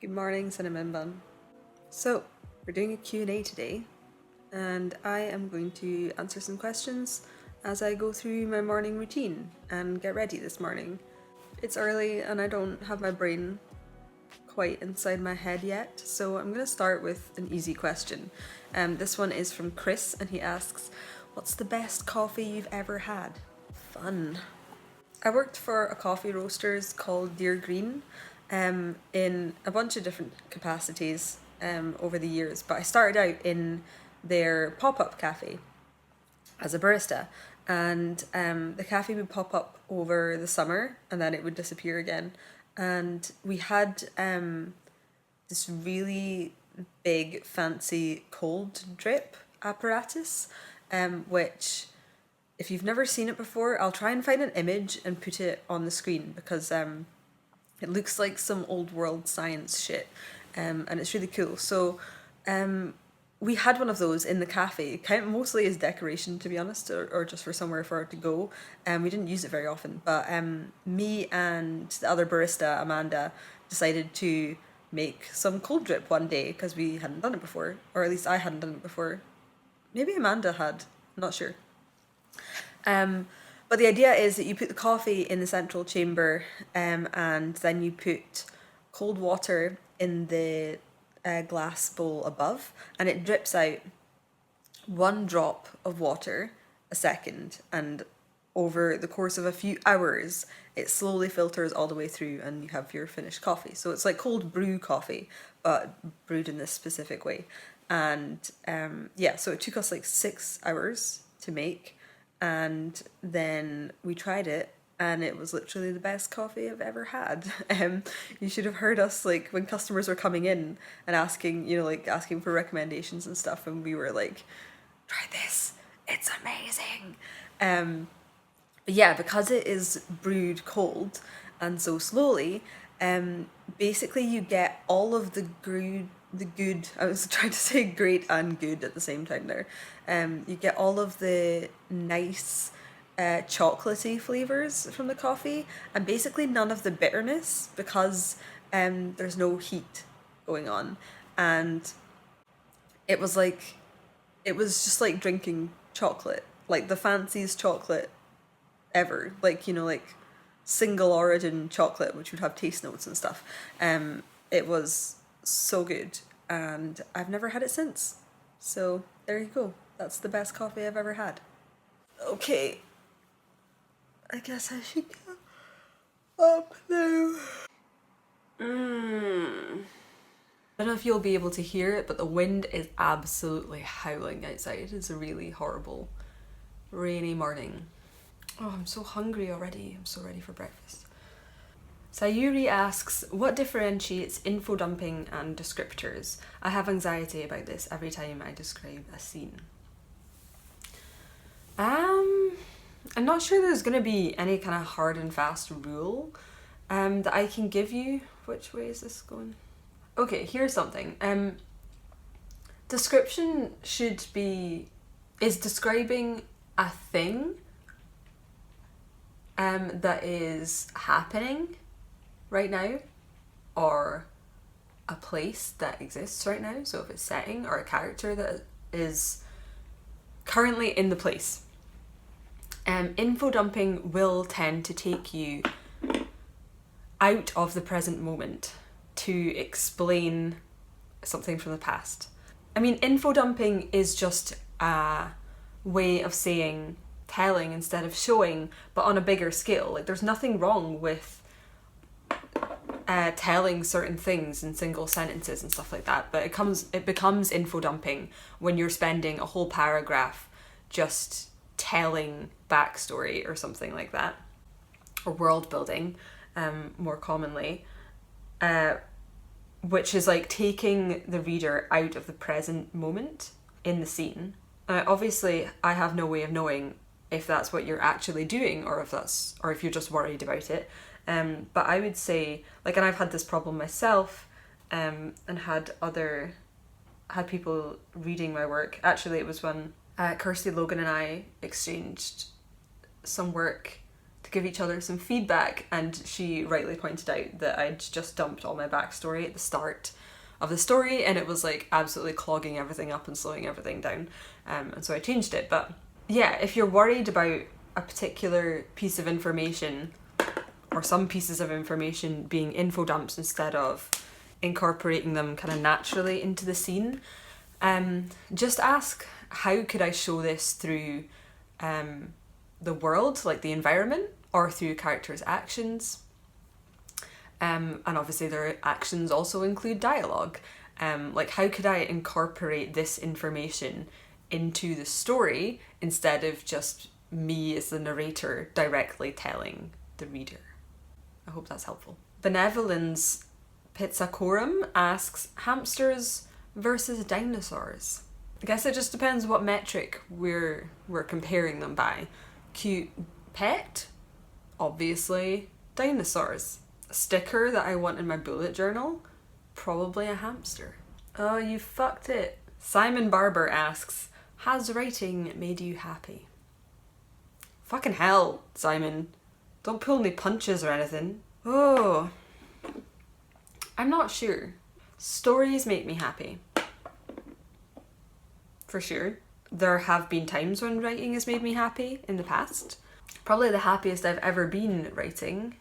Good morning, Cinnamon Bun. So, we're doing a Q&A today, and I am going to answer some questions as I go through my morning routine and get ready this morning. It's early and I don't have my brain quite inside my head yet, so I'm going to start with an easy question. This one is from Chris, and he asks, what's the best coffee you've ever had? Fun. I worked for a coffee roasters called Dear Green in a bunch of different capacities over the years, but I started out in their pop-up cafe as a barista, and the cafe would pop up over the summer and then it would disappear again, and we had this really big fancy cold drip apparatus, which, if you've never seen it before, I'll try and find an image and put it on the screen because it looks like some old world science shit, and it's really cool. So we had one of those in the cafe, kind of mostly as decoration, to be honest, or just for somewhere for it to go. We didn't use it very often, but me and the other barista, Amanda, decided to make some cold drip one day because we hadn't done it before, or at least I hadn't done it before. Maybe Amanda had, not sure. But the idea is that you put the coffee in the central chamber, and then you put cold water in the glass bowl above, and it drips out one drop of water a second, and over the course of a few hours it slowly filters all the way through and you have your finished coffee. So it's like cold brew coffee, but brewed in this specific way. And so it took us like 6 hours to make, and then we tried it and it was literally the best coffee I've ever had. You should have heard us, like, when customers were coming in and asking, asking for recommendations and stuff, and we were like, try this, it's amazing. But yeah, because it is brewed cold and so slowly, basically you get all of the good, I was trying to say great and good at the same time there. You get all of the nice chocolatey flavours from the coffee, and basically none of the bitterness because there's no heat going on. And it was just like drinking chocolate, like the fanciest chocolate ever, like single origin chocolate, which would have taste notes and stuff. It was so good, and I've never had it since. So there you go. That's the best coffee I've ever had. Okay, I guess I should go up now. I don't know if you'll be able to hear it, but the wind is absolutely howling outside. It's a really horrible rainy morning. Oh, I'm so hungry already. I'm so ready for breakfast. Sayuri asks, what differentiates info dumping and descriptors? I have anxiety about this every time I describe a scene. I'm not sure there's going to be any kind of hard and fast rule that I can give you. Which way is this going? Okay, here's something. Description is describing a thing that is happening right now, or a place that exists right now. So if it's setting, or a character that is currently in the place. Info dumping will tend to take you out of the present moment to explain something from the past. I mean, info dumping is just a way of saying telling instead of showing, but on a bigger scale. Like, there's nothing wrong with telling certain things in single sentences and stuff like that, but it becomes info dumping when you're spending a whole paragraph just telling backstory or something like that, or world building, more commonly, which is like taking the reader out of the present moment in the scene. Obviously, I have no way of knowing if that's what you're actually doing, or if you're just worried about it. But I would say, like, and I've had this problem myself, and had people reading my work. Actually, it was when Kirsty Logan and I exchanged some work give each other some feedback, and she rightly pointed out that I'd just dumped all my backstory at the start of the story, and it was like absolutely clogging everything up and slowing everything down, and so I changed it. But yeah, if you're worried about a particular piece of information or some pieces of information being info dumps instead of incorporating them kind of naturally into the scene, just ask, how could I show this through the world, like the environment, or through characters' actions? And obviously their actions also include dialogue. Like, how could I incorporate this information into the story instead of just me as the narrator directly telling the reader? I hope that's helpful. Benevolence Pizzacorum asks, hamsters versus dinosaurs. I guess it just depends what metric we're comparing them by. Cute pet? Obviously dinosaurs. A sticker that I want in my bullet journal? Probably a hamster. Oh, you fucked it. Simon Barber asks, has writing made you happy? Fucking hell, Simon. Don't pull any punches or anything. Oh, I'm not sure. Stories make me happy. For sure. There have been times when writing has made me happy in the past. Probably the happiest I've ever been writing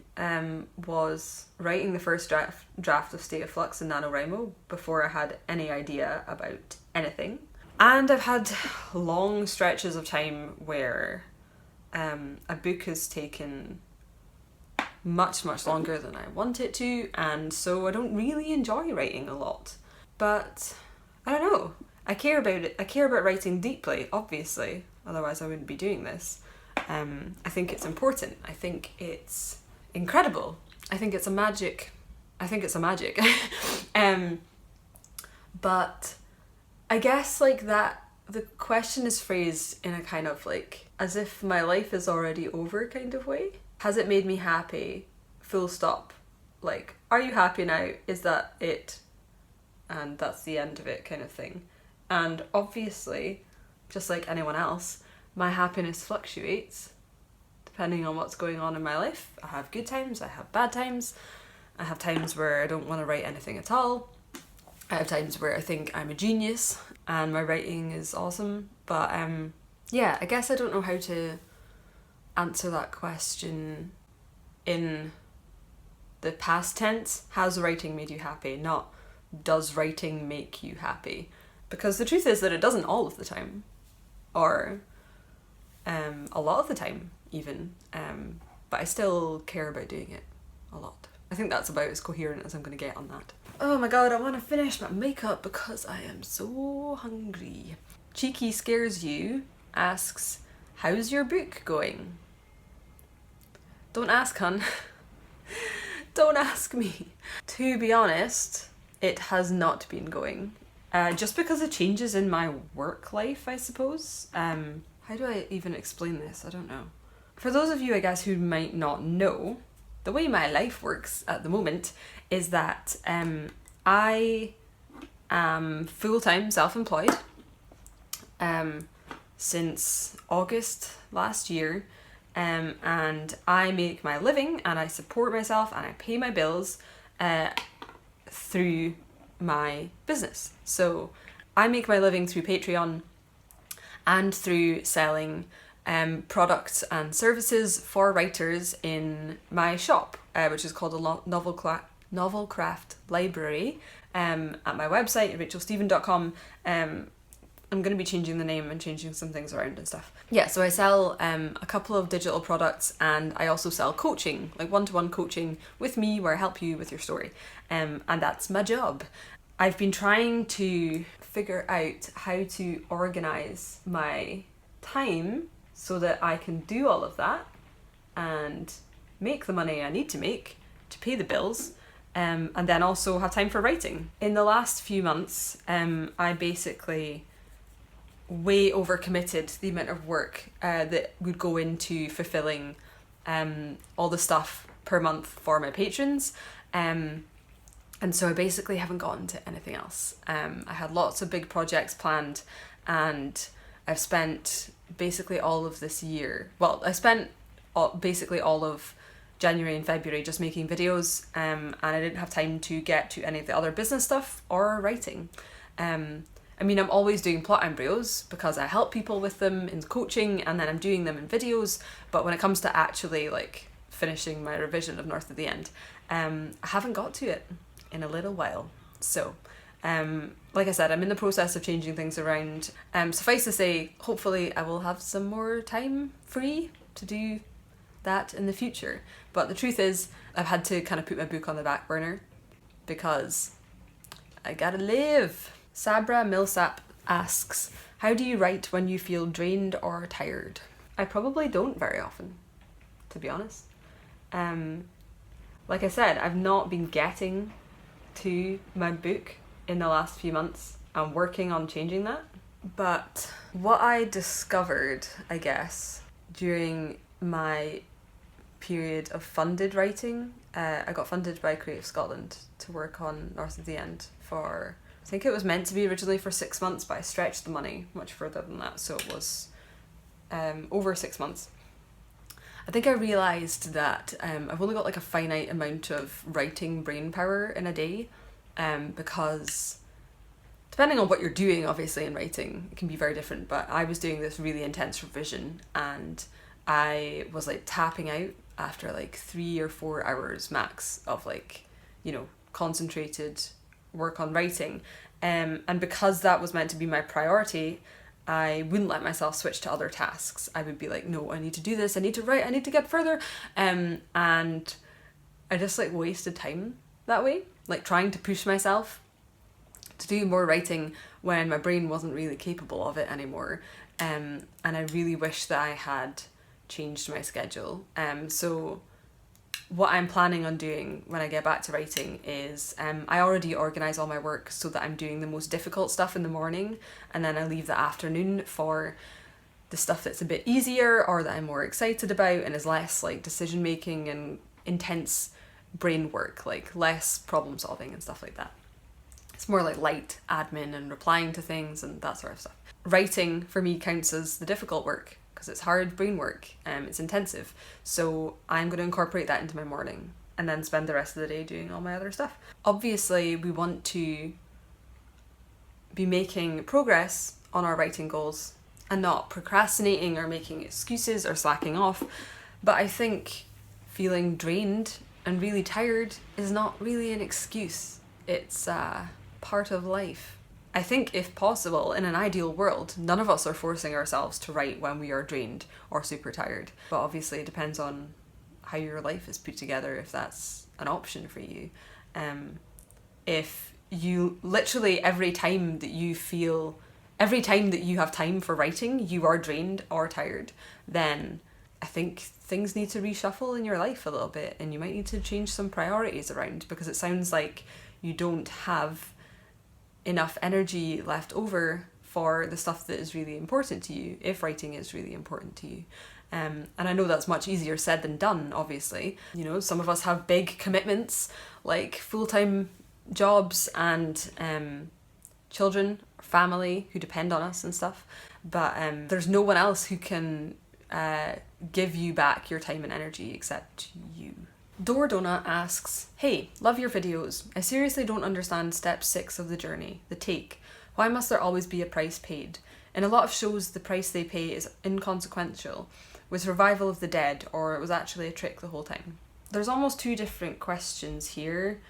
was writing the first draft of State of Flux and NaNoWriMo before I had any idea about anything. And I've had long stretches of time where a book has taken much longer than I want it to, and so I don't really enjoy writing a lot. But I don't know. I care about it. I care about writing deeply, obviously. Otherwise I wouldn't be doing this. I think it's important. I think it's incredible. I think it's a magic. But I guess like that, the question is phrased in a kind of like, as if my life is already over kind of way. Has it made me happy? Full stop. Like, are you happy now? Is that it? And that's the end of it kind of thing. And obviously, just like anyone else, my happiness fluctuates depending on what's going on in my life. I have good times, I have bad times. I have times where I don't want to write anything at all. I have times where I think I'm a genius and my writing is awesome. But yeah, I guess I don't know how to answer that question in the past tense. Has writing made you happy? Not does writing make you happy? Because the truth is that it doesn't all of the time, or a lot of the time even, but I still care about doing it a lot. I think that's about as coherent as I'm going to get on that. Oh my god, I want to finish my makeup because I am so hungry. Cheeky Scares You asks, how's your book going? Don't ask, hun. Don't ask me. To be honest, it has not been going. Just because of changes in my work life, I suppose. How do I even explain this? I don't know. For those of you, I guess, who might not know, the way my life works at the moment is that I am full-time self-employed since August last year, and I make my living and I support myself and I pay my bills through my business. So I make my living through Patreon and through selling products and services for writers in my shop, which is called a novel craft library, at my website, rachelstephen.com. I'm going to be changing the name and changing some things around and stuff. Yeah, so I sell a couple of digital products, and I also sell coaching, like one-to-one coaching with me where I help you with your story. And that's my job. I've been trying to figure out how to organise my time so that I can do all of that and make the money I need to make to pay the bills, and then also have time for writing. In the last few months, I basically way overcommitted the amount of work that would go into fulfilling all the stuff per month for my patrons, and so I basically haven't gotten to anything else. I had lots of big projects planned, and I've spent basically all of this year, well, I spent basically all of January and February just making videos, and I didn't have time to get to any of the other business stuff or writing. I mean, I'm always doing plot embryos because I help people with them in coaching, and then I'm doing them in videos, but when it comes to actually like finishing my revision of North of the End, I haven't got to it in a little while. So like I said, I'm in the process of changing things around. Suffice to say, hopefully I will have some more time free to do that in the future. But the truth is, I've had to kind of put my book on the back burner because I gotta live. Sabra Millsap asks, how do you write when you feel drained or tired? I probably don't very often, to be honest. Like I said, I've not been getting to my book in the last few months. I'm working on changing that. But what I discovered, I guess, during my period of funded writing, I got funded by Creative Scotland to work on North of the End for, I think it was meant to be originally for 6 months, but I stretched the money much further than that, so it was over 6 months. I think I realised that I've only got like a finite amount of writing brain power in a day, because depending on what you're doing, obviously, in writing, it can be very different, but I was doing this really intense revision and I was like tapping out after like 3 or 4 hours max of like, you know, concentrated work on writing. And because that was meant to be my priority, I wouldn't let myself switch to other tasks. I would be like, no, I need to do this, I need to write, I need to get further. And I just like wasted time that way, like trying to push myself to do more writing when my brain wasn't really capable of it anymore. And I really wish that I had changed my schedule. So what I'm planning on doing when I get back to writing is I already organise all my work so that I'm doing the most difficult stuff in the morning, and then I leave the afternoon for the stuff that's a bit easier or that I'm more excited about and is less like decision making and intense brain work, like less problem solving and stuff like that. It's more like light admin and replying to things and that sort of stuff. Writing for me counts as the difficult work because it's hard brain work, it's intensive. So I'm going to incorporate that into my morning and then spend the rest of the day doing all my other stuff. Obviously, we want to be making progress on our writing goals and not procrastinating or making excuses or slacking off. But I think feeling drained and really tired is not really an excuse. It's part of life. I think if possible, in an ideal world, none of us are forcing ourselves to write when we are drained or super tired. But obviously it depends on how your life is put together, if that's an option for you. If you literally every time that you have time for writing, you are drained or tired, then I think things need to reshuffle in your life a little bit, and you might need to change some priorities around, because it sounds like you don't have enough energy left over for the stuff that is really important to you, if writing is really important to you. And I know that's much easier said than done, obviously. You know, some of us have big commitments like full-time jobs and children, family who depend on us and stuff, but there's no one else who can give you back your time and energy except you. Dordona asks, hey, love your videos. I seriously don't understand step 6 of the journey, the take. Why must there always be a price paid? In a lot of shows, the price they pay is inconsequential, with Revival of the Dead, or it was actually a trick the whole time. There's almost 2 different questions here.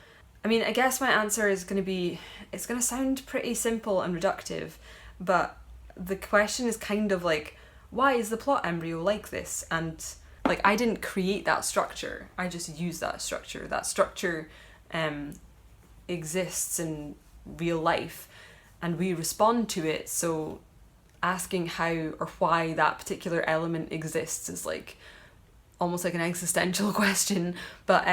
I mean, I guess my answer is going to be, it's going to sound pretty simple and reductive, but the question is kind of like, why is the plot embryo like this? And like, I didn't create that structure, I just use that structure. That structure exists in real life and we respond to it, so asking how or why that particular element exists is like almost like an existential question. But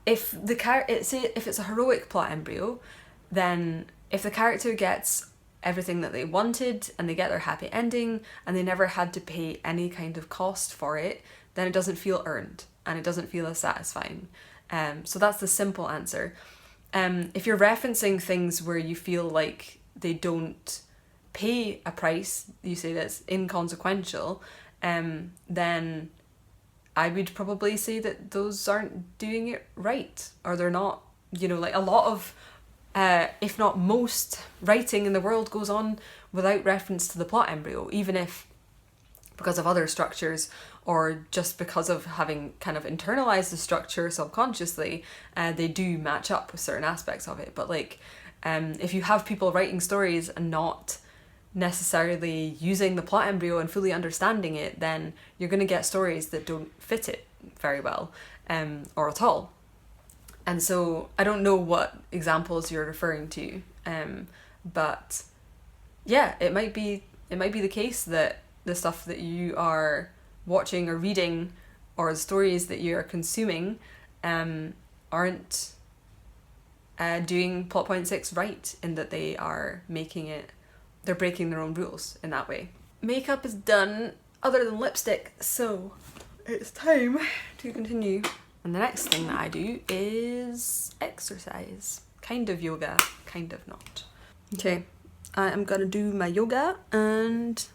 if it's a heroic plot embryo, then if the character gets everything that they wanted and they get their happy ending and they never had to pay any kind of cost for it, then it doesn't feel earned and it doesn't feel as satisfying. So that's the simple answer. If you're referencing things where you feel like they don't pay a price, you say that's inconsequential, then I would probably say that those aren't doing it right, or they're not, you know, like a lot of, if not most, writing in the world goes on without reference to the plot embryo, even if because of other structures or just because of having kind of internalized the structure subconsciously, they do match up with certain aspects of it. But like, if you have people writing stories and not necessarily using the plot embryo and fully understanding it, then you're going to get stories that don't fit it very well, or at all. And so I don't know what examples you're referring to, but yeah, it might be the case that the stuff that you are watching or reading or the stories that you are consuming aren't doing plot point 6 right, in that they are they're breaking their own rules in that way. Makeup is done, other than lipstick, so it's time to continue. And the next thing that I do is exercise. Kind of yoga, kind of not. Okay, I am gonna do my yoga and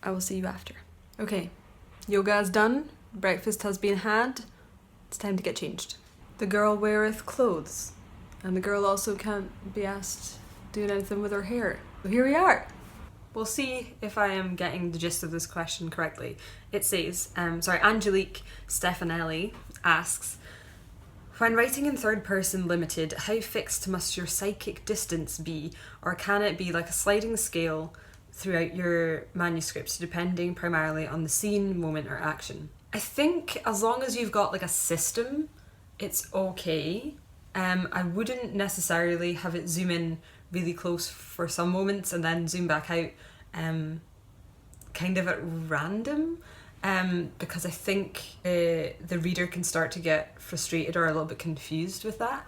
I will see you after. Okay, yoga is done, breakfast has been had, it's time to get changed. The girl weareth clothes, and the girl also can't be asked doing anything with her hair. Well, here we are. We'll see if I am getting the gist of this question correctly. It says, Angelique Stefanelli asks, when writing in third person limited, how fixed must your psychic distance be, or can it be like a sliding scale throughout your manuscripts, depending primarily on the scene, moment, or action? I think as long as you've got like a system, it's okay. I wouldn't necessarily have it zoom in really close for some moments and then zoom back out kind of at random, because I think the reader can start to get frustrated or a little bit confused with that.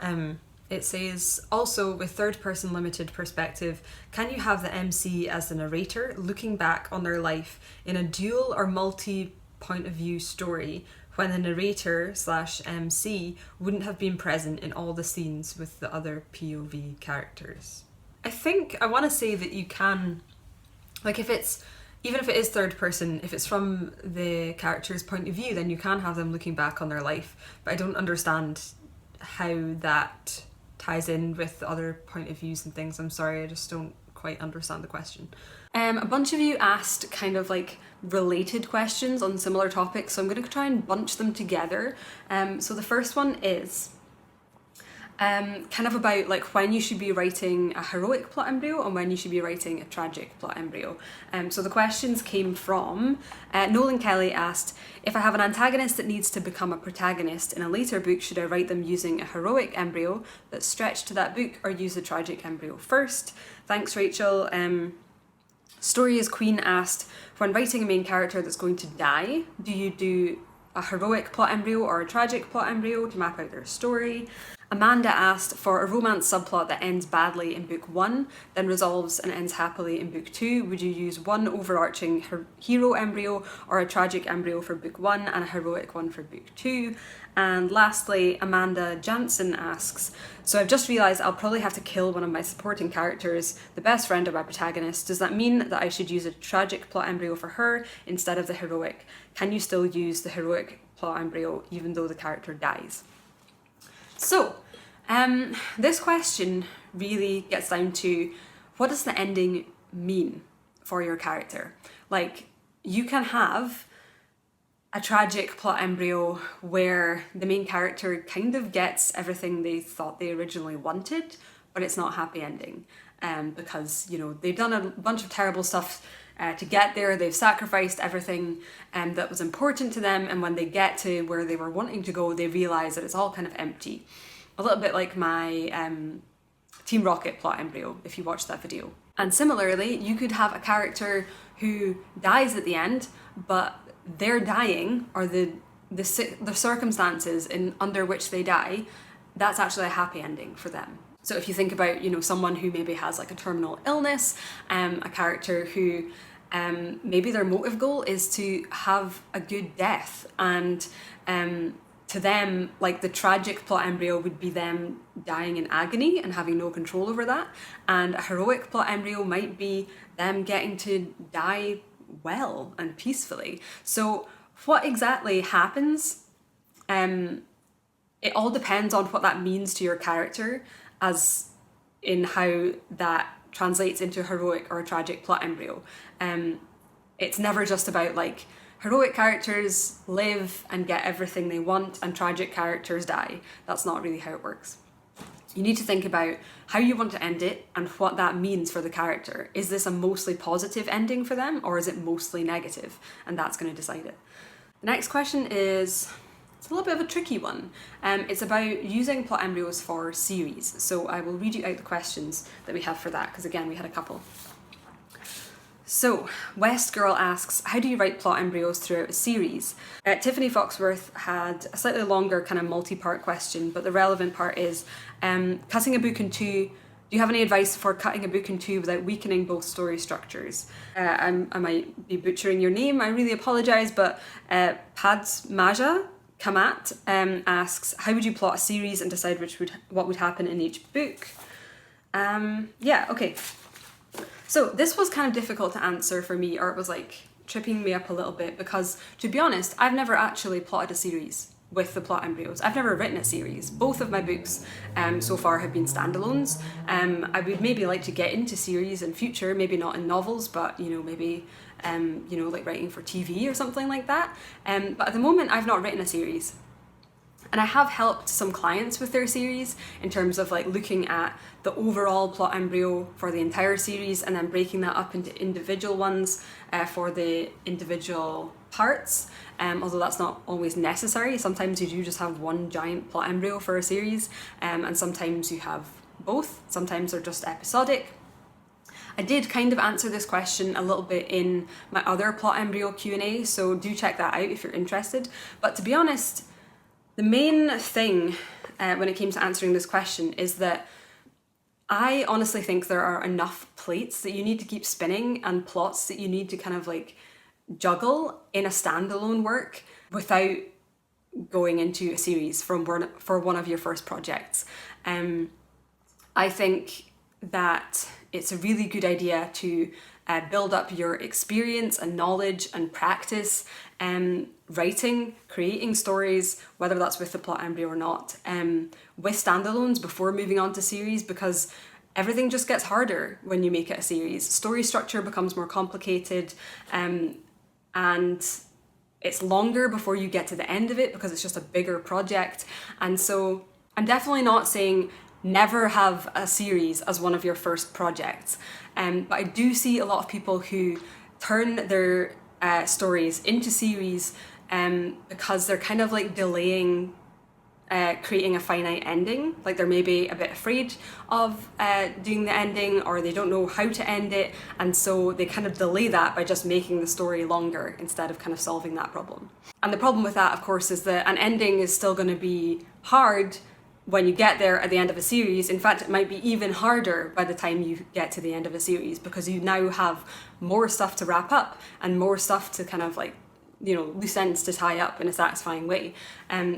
It says, also with third person limited perspective, can you have the MC as the narrator looking back on their life in a dual or multi point of view story when the narrator / MC wouldn't have been present in all the scenes with the other POV characters? I think I want to say that you can, like even if it is third person, if it's from the character's point of view, then you can have them looking back on their life. But I don't understand how that ties in with the other point of views and things. I'm sorry, I just don't quite understand the question. A bunch of you asked kind of like related questions on similar topics, so I'm going to try and bunch them together. So the first one is kind of about like when you should be writing a heroic plot embryo and when you should be writing a tragic plot embryo. So the questions came from Nolan Kelly asked, if I have an antagonist that needs to become a protagonist in a later book, should I write them using a heroic embryo that's stretched to that book, or use a tragic embryo first? Thanks, Rachel. Story is Queen asked, when writing a main character that's going to die, do you do a heroic plot embryo or a tragic plot embryo to map out their story? Amanda asked, for a romance subplot that ends badly in book 1, then resolves and ends happily in book 2, would you use one overarching hero embryo or a tragic embryo for book 1 and a heroic one for book 2? And lastly, Amanda Jansen asks, so I've just realised I'll probably have to kill one of my supporting characters, the best friend of my protagonist. Does that mean that I should use a tragic plot embryo for her instead of the heroic? Can you still use the heroic plot embryo even though the character dies? So, this question really gets down to, what does the ending mean for your character? Like, you can have a tragic plot embryo where the main character kind of gets everything they thought they originally wanted, but it's not a happy ending, because, you know, they've done a bunch of terrible stuff to get there, they've sacrificed everything that was important to them, and when they get to where they were wanting to go, they realise that it's all kind of empty. A little bit like my Team Rocket plot embryo, if you watched that video. And similarly, you could have a character who dies at the end, but their dying, or the circumstances under which they die, that's actually a happy ending for them. So if you think about, you know, someone who maybe has like a terminal illness, a character who maybe their motive goal is to have a good death, and to them, like, the tragic plot embryo would be them dying in agony and having no control over that, and a heroic plot embryo might be them getting to die well and peacefully. So What exactly happens? It all depends on what that means to your character, as in how that translates into a heroic or a tragic plot embryo. It's never just about like heroic characters live and get everything they want and tragic characters die. That's not really how it works. You need to think about how you want to end it and what that means for the character. Is this a mostly positive ending for them, or is it mostly negative? And that's going to decide it. The next question is, it's a little bit of a tricky one. It's about using plot embryos for series. So I will read you out the questions that we have for that, because again, we had a couple. So, West Girl asks, how do you write plot embryos throughout a series? Tiffany Foxworth had a slightly longer kind of multi-part question, but the relevant part is, cutting a book in two, do you have any advice for cutting a book in two without weakening both story structures? I might be butchering your name, I really apologise, but Padmaja Kamat asks, how would you plot a series and decide what would happen in each book? Yeah, okay. So this was kind of difficult to answer for me, or it was like tripping me up a little bit, because to be honest, I've never actually plotted a series with the plot embryos. I've never written a series. Both of my books so far have been standalones. I would maybe like to get into series in future, maybe not in novels, but maybe like writing for TV or something like that. But at the moment, I've not written a series. And I have helped some clients with their series in terms of like looking at the overall plot embryo for the entire series and then breaking that up into individual ones for the individual parts. Although that's not always necessary. Sometimes you do just have one giant plot embryo for a series, and sometimes you have both. Sometimes they're just episodic. I did kind of answer this question a little bit in my other plot embryo Q&A, so do check that out if you're interested. But to be honest, the main thing when it came to answering this question is that I honestly think there are enough plates that you need to keep spinning and plots that you need to kind of like juggle in a standalone work without going into a series for one of your first projects. I think that it's a really good idea to build up your experience and knowledge and practice writing, creating stories, whether that's with the plot embryo or not, with standalones before moving on to series, because everything just gets harder when you make it a series. Story structure becomes more complicated, and it's longer before you get to the end of it because it's just a bigger project. And so I'm definitely not saying never have a series as one of your first projects. But I do see a lot of people who turn their stories into series because they're kind of like delaying creating a finite ending. Like they're maybe a bit afraid of doing the ending, or they don't know how to end it, and so they kind of delay that by just making the story longer instead of kind of solving that problem. And the problem with that, of course, is that an ending is still going to be hard when you get there at the end of a series. In fact, it might be even harder by the time you get to the end of a series, because you now have more stuff to wrap up and more stuff to kind of like, loose ends to tie up in a satisfying way.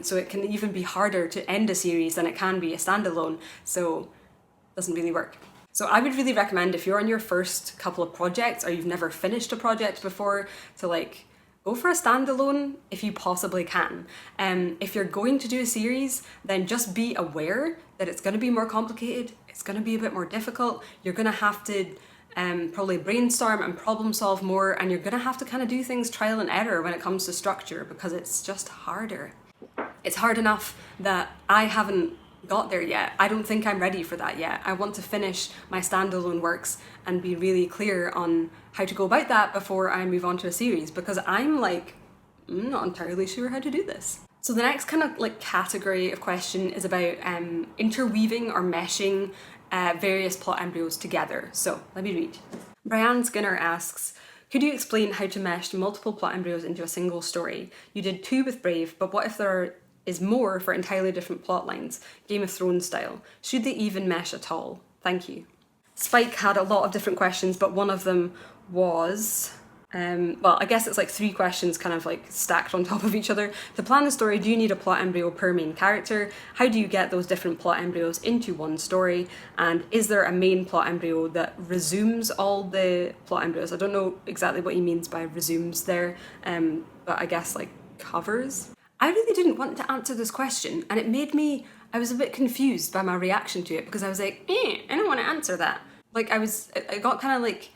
So it can even be harder to end a series than it can be a standalone, so it doesn't really work. So I would really recommend, if you're on your first couple of projects or you've never finished a project before, to like go for a standalone if you possibly can. If you're going to do a series, then just be aware that it's going to be more complicated, it's going to be a bit more difficult, you're going to have to probably brainstorm and problem solve more, and you're going to have to kind of do things trial and error when it comes to structure, because it's just harder. It's hard enough that I haven't got there yet. I don't think I'm ready for that yet. I want to finish my standalone works and be really clear on how to go about that before I move on to a series, because I'm not entirely sure how to do this. So the next kind of like category of question is about interweaving or meshing various plot embryos together. So let me read. Brianne Skinner asks, could you explain how to mesh multiple plot embryos into a single story? You did 2 with Brave, but what if there is more for entirely different plot lines, Game of Thrones style? Should they even mesh at all? Thank you. Spike had a lot of different questions, but one of them was, Well, I guess it's like 3 questions kind of like stacked on top of each other. To plan the story, do you need a plot embryo per main character? How do you get those different plot embryos into one story? And is there a main plot embryo that resumes all the plot embryos? I don't know exactly what he means by resumes there, but I guess like covers. I really didn't want to answer this question, and it made me, I was a bit confused by my reaction to it, because I was like, I don't want to answer that. Like I got kind of like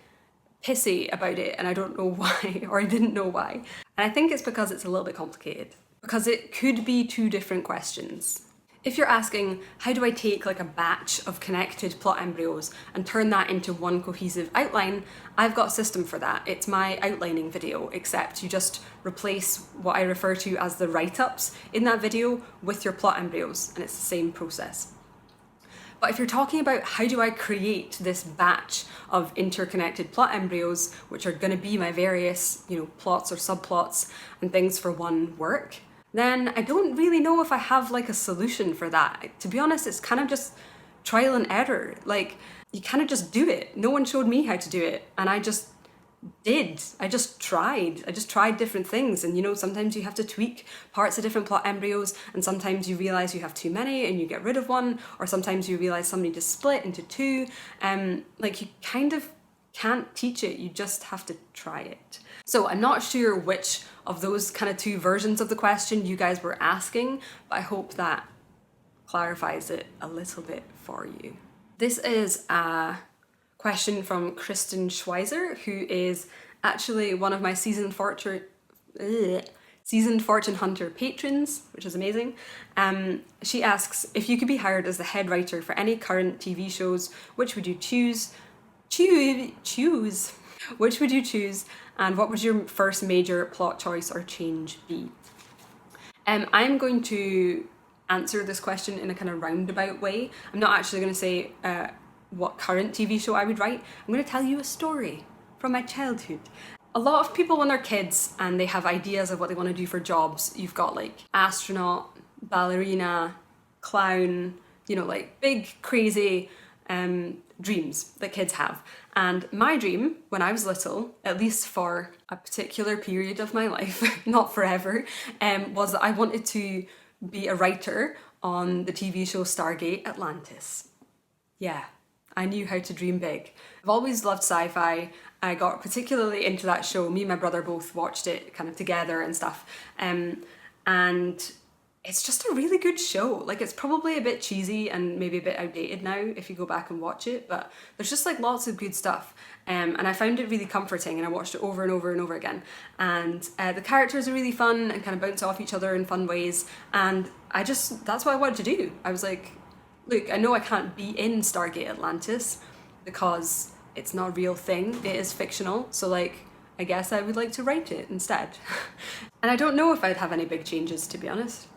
pissy about it, and I don't know why, or I didn't know why. And I think it's because it's a little bit complicated, because it could be 2 different questions. If you're asking, how do I take like a batch of connected plot embryos and turn that into one cohesive outline, I've got a system for that. It's my outlining video, except you just replace what I refer to as the write-ups in that video with your plot embryos, and it's the same process. But if you're talking about how do I create this batch of interconnected plot embryos, which are going to be my various, plots or subplots and things for one work, then I don't really know if I have like a solution for that. To be honest, it's kind of just trial and error. Like, you kind of just do it. No one showed me how to do it, and I just did. I just tried different things, and sometimes you have to tweak parts of different plot embryos, and sometimes you realize you have too many and you get rid of one, or sometimes you realize somebody just split into 2. Like, you kind of can't teach it, you just have to try it. So I'm not sure which of those kind of 2 versions of the question you guys were asking, but I hope that clarifies it a little bit for you. This is a question from Kristen Schweizer, who is actually one of my seasoned Fortune Hunter patrons, which is amazing. She asks, if you could be hired as the head writer for any current TV shows, which would you choose? Which would you choose, and what would your first major plot choice or change be? I'm going to answer this question in a kind of roundabout way. I'm not actually going to say what current TV show I would write. I'm going to tell you a story from my childhood. A lot of people when they're kids and they have ideas of what they want to do for jobs, you've got like astronaut, ballerina, clown, like big crazy dreams that kids have. And my dream when I was little, at least for a particular period of my life, not forever, was that I wanted to be a writer on the TV show Stargate Atlantis. Yeah, I knew how to dream big. I've always loved sci-fi. I got particularly into that show. Me and my brother both watched it kind of together and stuff. And it's just a really good show. Like, it's probably a bit cheesy and maybe a bit outdated now if you go back and watch it, but there's just like lots of good stuff. And I found it really comforting, and I watched it over and over and over again. And the characters are really fun and kind of bounce off each other in fun ways. And that's what I wanted to do. I was like, look, I know I can't be in Stargate Atlantis because it's not a real thing. It is fictional. So like, I guess I would like to write it instead. And I don't know if I'd have any big changes, to be honest.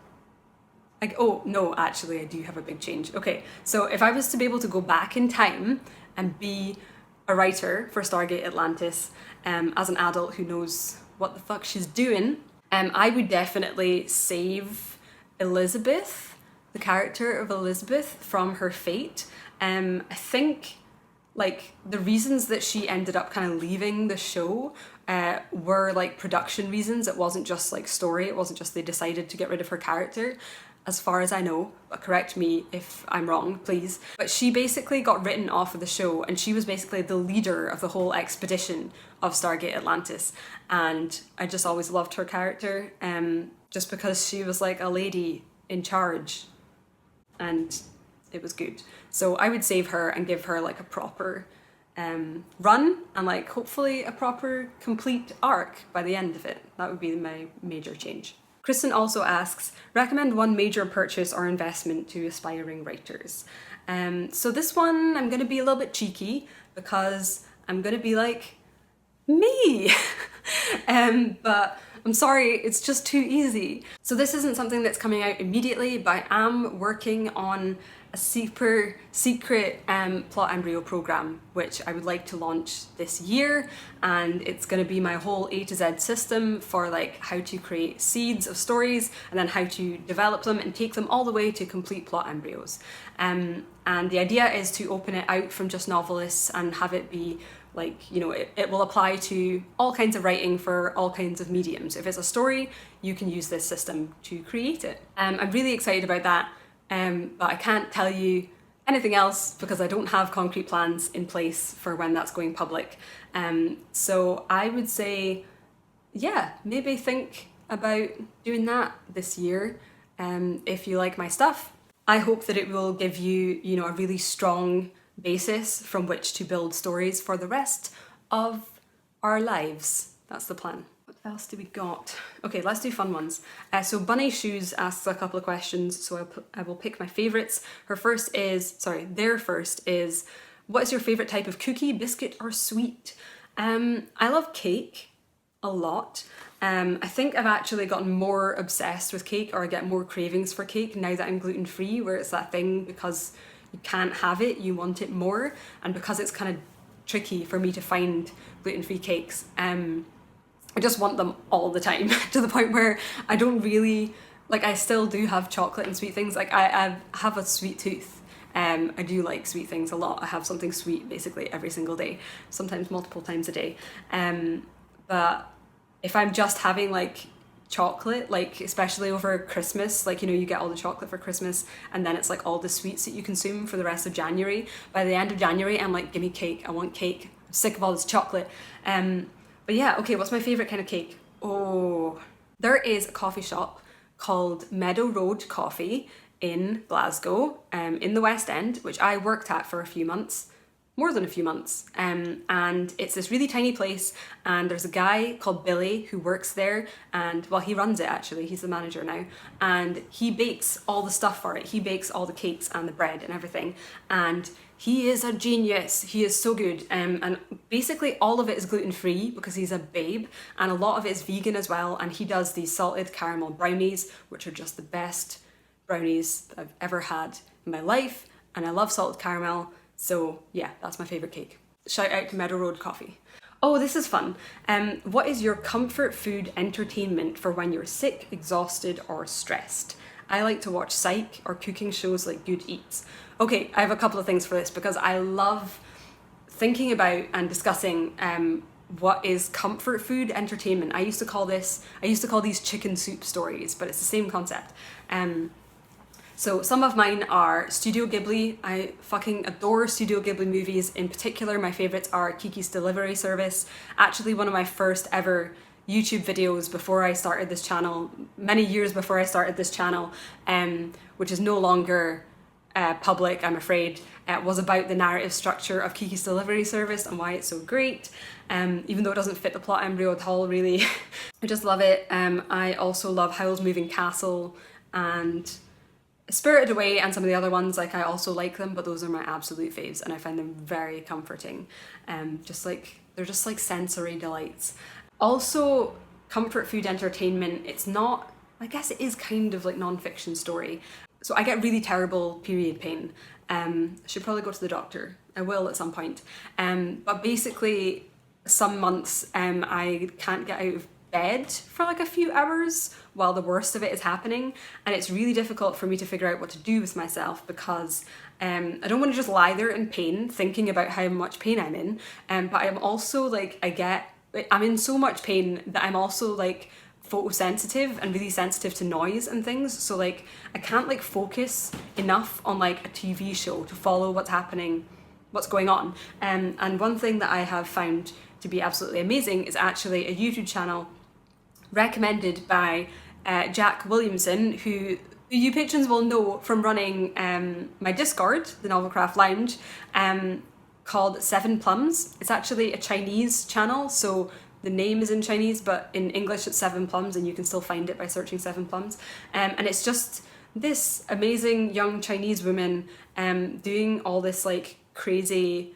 Oh, no, actually, I do have a big change. Okay, so if I was to be able to go back in time and be a writer for Stargate Atlantis as an adult who knows what the fuck she's doing, I would definitely save Elizabeth, the character of Elizabeth, from her fate. I think like the reasons that she ended up kind of leaving the show were like production reasons. It wasn't just like story. It wasn't just they decided to get rid of her character, as far as I know, but correct me if I'm wrong, please. But she basically got written off of the show, and she was basically the leader of the whole expedition of Stargate Atlantis. And I just always loved her character, just because she was like a lady in charge, and it was good. So I would save her and give her like a proper run, and like hopefully a proper complete arc by the end of it. That would be my major change. Kristen also asks, recommend one major purchase or investment to aspiring writers. So this one, I'm going to be a little bit cheeky because I'm going to be like, me! But I'm sorry, it's just too easy. So this isn't something that's coming out immediately, but I am working on a super secret plot embryo program, which I would like to launch this year, and it's going to be my whole A to Z system for like how to create seeds of stories and then how to develop them and take them all the way to complete plot embryos. And the idea is to open it out from just novelists and have it be like, you know, it will apply to all kinds of writing for all kinds of mediums. If it's a story, you can use this system to create it. I'm really excited about that. But I can't tell you anything else because I don't have concrete plans in place for when that's going public. So I would say, yeah, maybe think about doing that this year. If you like my stuff, I hope that it will give you, you know, a really strong basis from which to build stories for the rest of our lives. That's the plan. What else do we got? Okay, let's do fun ones. So Bunny Shoes asks a couple of questions, so I will pick my favourites. Their first is, what is your favourite type of cookie, biscuit or sweet? I love cake a lot. I think I've actually gotten more obsessed with cake, or I get more cravings for cake now that I'm gluten-free, where it's that thing because you can't have it, you want it more, and because it's kind of tricky for me to find gluten-free cakes, I just want them all the time to the point where I don't really, like, I still do have chocolate and sweet things. Like I have a sweet tooth. I do like sweet things a lot. I have something sweet basically every single day, sometimes multiple times a day. But if I'm just having like chocolate, like especially over Christmas, like, you know, you get all the chocolate for Christmas and then it's like all the sweets that you consume for the rest of January. By the end of January, I'm like, give me cake. I want cake. I'm sick of all this chocolate. But yeah, okay, what's my favourite kind of cake? Oh, there is a coffee shop called Meadow Road Coffee in Glasgow, in the West End, which I worked at for a few months, more than a few months. And it's this really tiny place, and there's a guy called Billy who works there, and well, he runs it actually, he's the manager now, and he bakes all the stuff for it. He bakes all the cakes and the bread and everything, and he is a genius. He is so good. And basically all of it is gluten-free because he's a babe, and a lot of it is vegan as well, and he does these salted caramel brownies, which are just the best brownies that I've ever had in my life, and I love salted caramel, so yeah, that's my favourite cake. Shout out to Meadow Road Coffee. Oh, this is fun. What is your comfort food entertainment for when you're sick, exhausted or stressed? I like to watch Psych or cooking shows like Good Eats. Okay, I have a couple of things for this because I love thinking about and discussing what is comfort food entertainment. I used to call these chicken soup stories, but it's the same concept. So some of mine are Studio Ghibli. I fucking adore Studio Ghibli movies. In particular, my favourites are Kiki's Delivery Service. Actually, one of my first ever YouTube videos before I started this channel, many years before I started this channel, which is no longer public, I'm afraid, was about the narrative structure of Kiki's Delivery Service and why it's so great, even though it doesn't fit the plot embryo at all, really. I just love it. I also love Howl's Moving Castle and Spirited Away and some of the other ones. Like, I also like them, but those are my absolute faves, and I find them very comforting. They're just like sensory delights. Also, comfort food entertainment, it's not, I guess it is kind of like non-fiction story. So I get really terrible period pain. I should probably go to the doctor. I will at some point. But basically, some months I can't get out of bed for like a few hours while the worst of it is happening. And it's really difficult for me to figure out what to do with myself because I don't want to just lie there in pain thinking about how much pain I'm in. But I'm also like, I'm in so much pain that I'm also like photosensitive and really sensitive to noise and things, so like I can't like focus enough on like a TV show to follow what's happening, what's going on. And one thing that I have found to be absolutely amazing is actually a YouTube channel recommended by Jack Williamson, who you patrons will know from running my Discord, the Novelcraft Lounge, called Seven Plums. It's actually a Chinese channel, so the name is in Chinese, but in English it's Seven Plums, and you can still find it by searching Seven Plums. And it's just this amazing young Chinese woman doing all this like crazy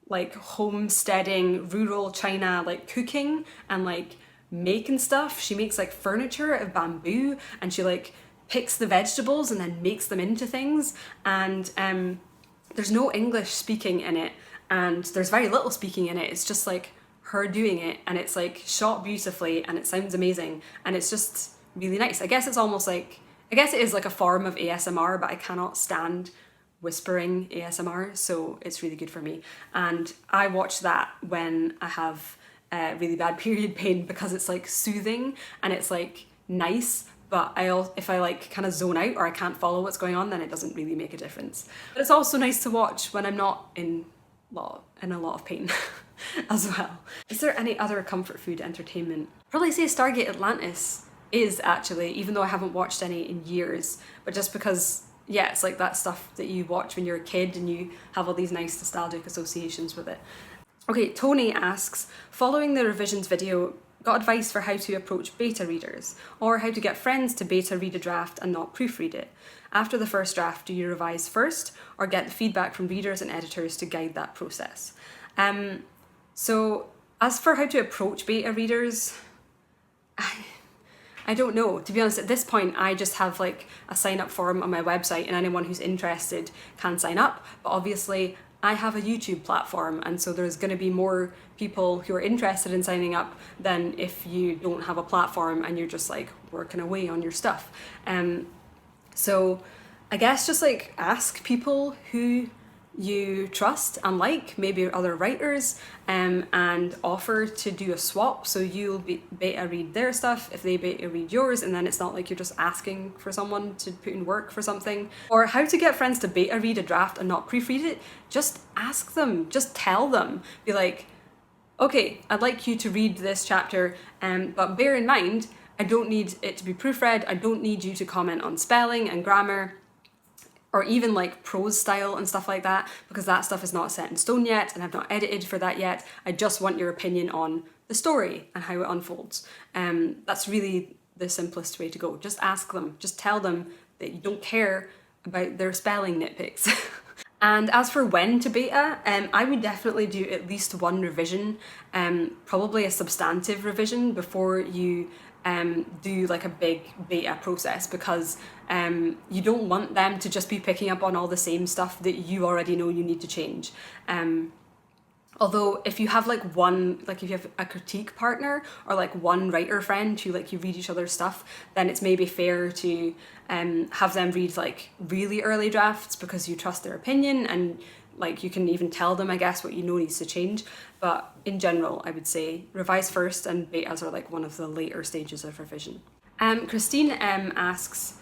like homesteading rural China like cooking and like making stuff. She makes like furniture out of bamboo, and she like picks the vegetables and then makes them into things, and there's no English speaking in it, and there's very little speaking in it. It's just like her doing it, and it's like shot beautifully, and it sounds amazing, and it's just really nice. I guess it is like a form of ASMR, but I cannot stand whispering ASMR, so it's really good for me. And I watch that when I have really bad period pain, because it's like soothing and it's like nice, but if I like kind of zone out or I can't follow what's going on, then it doesn't really make a difference. But it's also nice to watch when I'm not in a lot of pain as well. Is there any other comfort food entertainment? Probably say Stargate Atlantis is actually, even though I haven't watched any in years, but just because, yeah, it's like that stuff that you watch when you're a kid and you have all these nice nostalgic associations with it. Okay, Tony asks, following the revisions video, got advice for how to approach beta readers, or how to get friends to beta read a draft and not proofread it. After the first draft, do you revise first, or get the feedback from readers and editors to guide that process? So as for how to approach beta readers, I don't know. To be honest, at this point, I just have like a sign up form on my website, and anyone who's interested can sign up. But obviously, I have a YouTube platform, and so there's going to be more people who are interested in signing up than if you don't have a platform and you're just like working away on your stuff. So I guess just like ask people who you trust and like, maybe other writers, and offer to do a swap, so you'll beta read their stuff if they beta read yours, and then it's not like you're just asking for someone to put in work for something. Or how to get friends to beta read a draft and not proofread it. Just ask them, just tell them, be like, okay, I'd like you to read this chapter, but bear in mind, I don't need it to be proofread, I don't need you to comment on spelling and grammar, or even like prose style and stuff like that, because that stuff is not set in stone yet and I've not edited for that yet. I just want your opinion on the story and how it unfolds. That's really the simplest way to go. Just ask them, just tell them that you don't care about their spelling nitpicks. And as for when to beta, I would definitely do at least one revision, probably a substantive revision, before you do like a big beta process, because you don't want them to just be picking up on all the same stuff that you already know you need to change. Although if you have like if you have a critique partner or like one writer friend who like you read each other's stuff, then it's maybe fair to have them read like really early drafts, because you trust their opinion, and like you can even tell them, I guess, what you know needs to change. But in general, I would say revise first, and betas are like one of the later stages of revision. Christine M asks,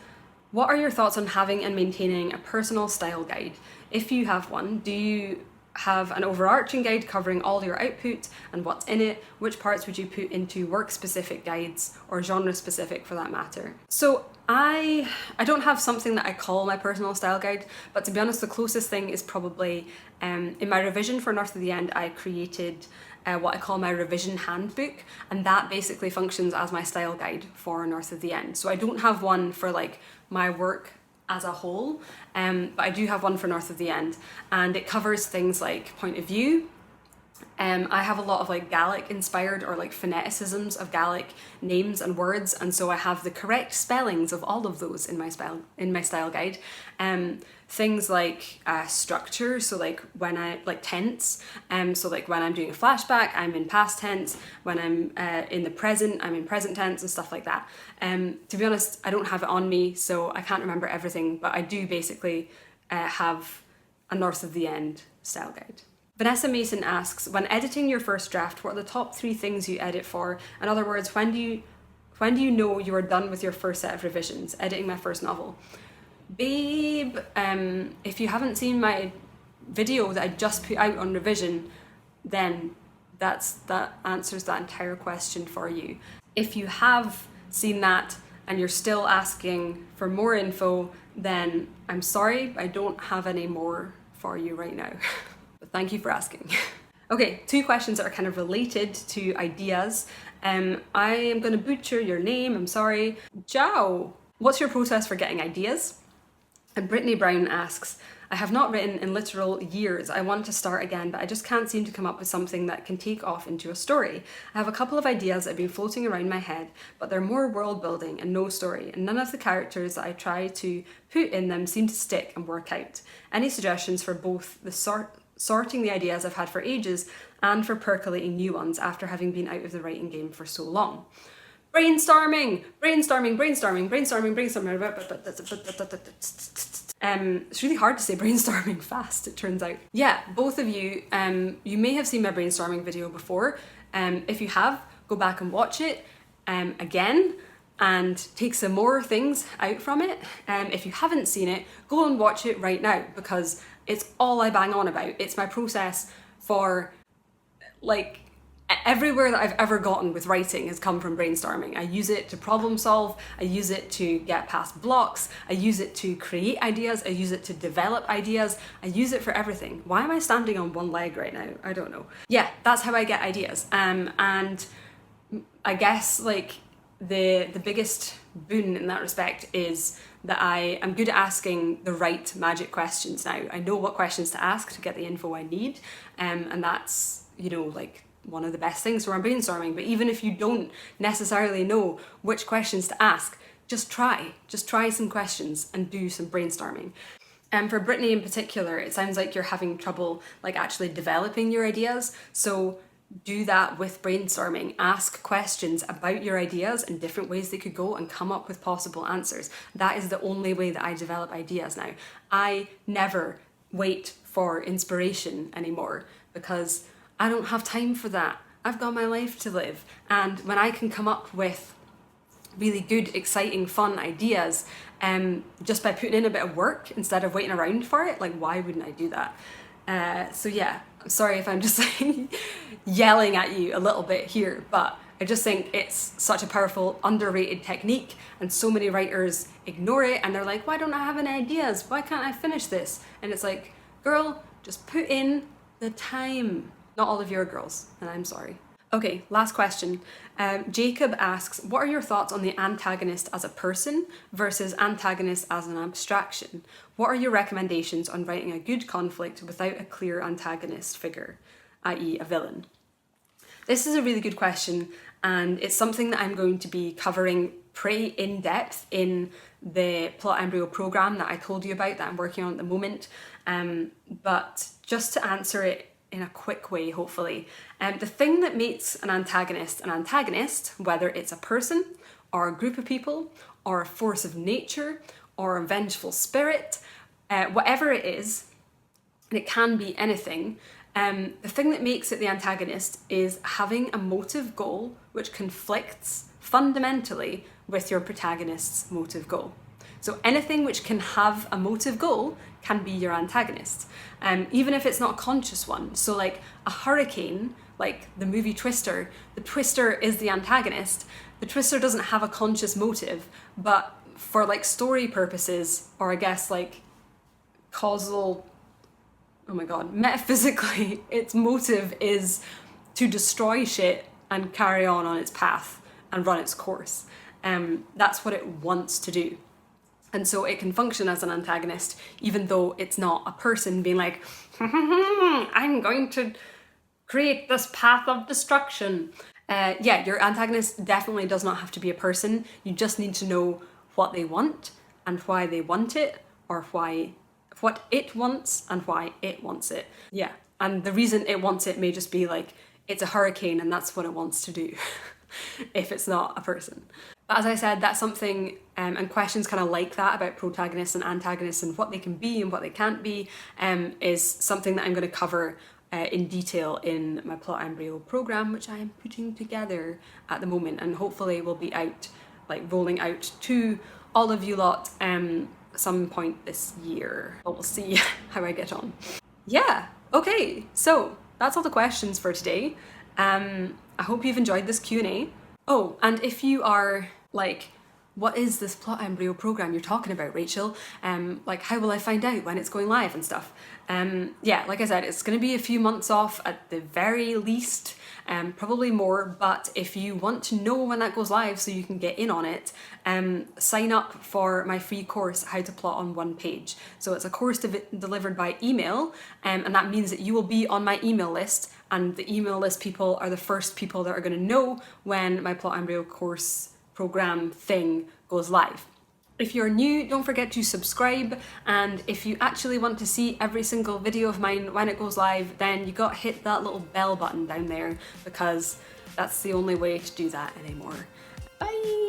what are your thoughts on having and maintaining a personal style guide? If you have one, do you have an overarching guide covering all your output and what's in it? Which parts would you put into work-specific guides, or genre-specific for that matter? So I don't have something that I call my personal style guide, but to be honest, the closest thing is probably in my revision for North of the End, I created what I call my revision handbook, and that basically functions as my style guide for North of the End. So I don't have one for like my work as a whole, but I do have one for North of the End, and it covers things like point of view. I have a lot of like Gaelic inspired or like phoneticisms of Gaelic names and words, and so I have the correct spellings of all of those in my style guide. Things like structure, so like when I like tense, so like when I'm doing a flashback, I'm in past tense. When I'm in the present, I'm in present tense, and stuff like that. To be honest, I don't have it on me, so I can't remember everything, but I do basically have a North of the End style guide. Vanessa Mason asks, when editing your first draft, what are the top 3 things you edit for? In other words, when do you know you are done with your first set of revisions? Editing my first novel. Babe, if you haven't seen my video that I just put out on revision, then that answers that entire question for you. If you have seen that and you're still asking for more info, then I'm sorry, I don't have any more for you right now. But thank you for asking. Okay, 2 questions that are kind of related to ideas. I am going to butcher your name, I'm sorry. Ciao! What's your process for getting ideas? And Brittany Brown asks, I have not written in literal years. I want to start again, but I just can't seem to come up with something that can take off into a story. I have a couple of ideas that have been floating around my head, but they're more world building and no story, and none of the characters that I try to put in them seem to stick and work out. Any suggestions for both the sorting the ideas I've had for ages and for percolating new ones after having been out of the writing game for so long? Brainstorming. It's really hard to say brainstorming fast, it turns out. Yeah, both of you, you may have seen my brainstorming video before. If you have, go back and watch it again and take some more things out from it. If you haven't seen it, go and watch it right now, because it's all I bang on about. It's my process for, like, everywhere that I've ever gotten with writing has come from brainstorming. I use it to problem solve, I use it to get past blocks, I use it to create ideas, I use it to develop ideas, I use it for everything. Why am I standing on one leg right now? I don't know. Yeah, that's how I get ideas. And I guess like the biggest boon in that respect is that I am good at asking the right magic questions now. I know what questions to ask to get the info I need, and that's, you know, like one of the best things when I'm brainstorming. But even if you don't necessarily know which questions to ask, just try some questions and do some brainstorming. And for Brittany in particular, it sounds like you're having trouble like actually developing your ideas. So do that with brainstorming. Ask questions about your ideas and different ways they could go and come up with possible answers. That is the only way that I develop ideas now. I never wait for inspiration anymore because I don't have time for that. I've got my life to live. And when I can come up with really good, exciting, fun ideas just by putting in a bit of work instead of waiting around for it, like why wouldn't I do that? So yeah, I'm sorry if I'm just like yelling at you a little bit here, but I just think it's such a powerful, underrated technique, and so many writers ignore it and they're like, why don't I have any ideas? Why can't I finish this? And it's like, girl, just put in the time. Not all of your girls, and I'm sorry. Okay, last question. Jacob asks, what are your thoughts on the antagonist as a person versus antagonist as an abstraction? What are your recommendations on writing a good conflict without a clear antagonist figure, i.e. a villain? This is a really good question, and it's something that I'm going to be covering pretty in depth in the Plot Embryo program that I told you about that I'm working on at the moment. But just to answer it in a quick way, hopefully. The thing that makes an antagonist, whether it's a person or a group of people or a force of nature or a vengeful spirit, whatever it is, and it can be anything, the thing that makes it the antagonist is having a motive goal which conflicts fundamentally with your protagonist's motive goal. So anything which can have a motive goal can be your antagonist, even if it's not a conscious one. So like a hurricane, like the movie Twister, the Twister is the antagonist. The Twister doesn't have a conscious motive, but for like story purposes, or I guess like causal, oh my god, metaphysically, its motive is to destroy shit and carry on its path and run its course. That's what it wants to do. And so it can function as an antagonist, even though it's not a person being like, I'm going to create this path of destruction. Yeah, your antagonist definitely does not have to be a person. You just need to know what they want and why they want it, or what it wants and why it wants it. Yeah, and the reason it wants it may just be like, it's a hurricane and that's what it wants to do, if it's not a person. But as I said, that's something, and questions kind of like that about protagonists and antagonists and what they can be and what they can't be, is something that I'm going to cover in detail in my Plot Embryo program, which I am putting together at the moment, and hopefully will be out, like rolling out to all of you lot some point this year. But we'll see how I get on. Yeah, okay, so that's all the questions for today. I hope you've enjoyed this Q&A. Oh, and if you are like, what is this Plot Embryo program you're talking about, Rachel? Like, how will I find out when it's going live and stuff? Yeah, like I said, it's going to be a few months off at the very least, probably more, but if you want to know when that goes live so you can get in on it, sign up for my free course, How to Plot on One Page. So it's a course delivered by email, and that means that you will be on my email list, and the email list people are the first people that are going to know when my Plot Embryo course program thing goes live. If you're new, don't forget to subscribe, and if you actually want to see every single video of mine when it goes live, then you got to hit that little bell button down there, because that's the only way to do that anymore. Bye!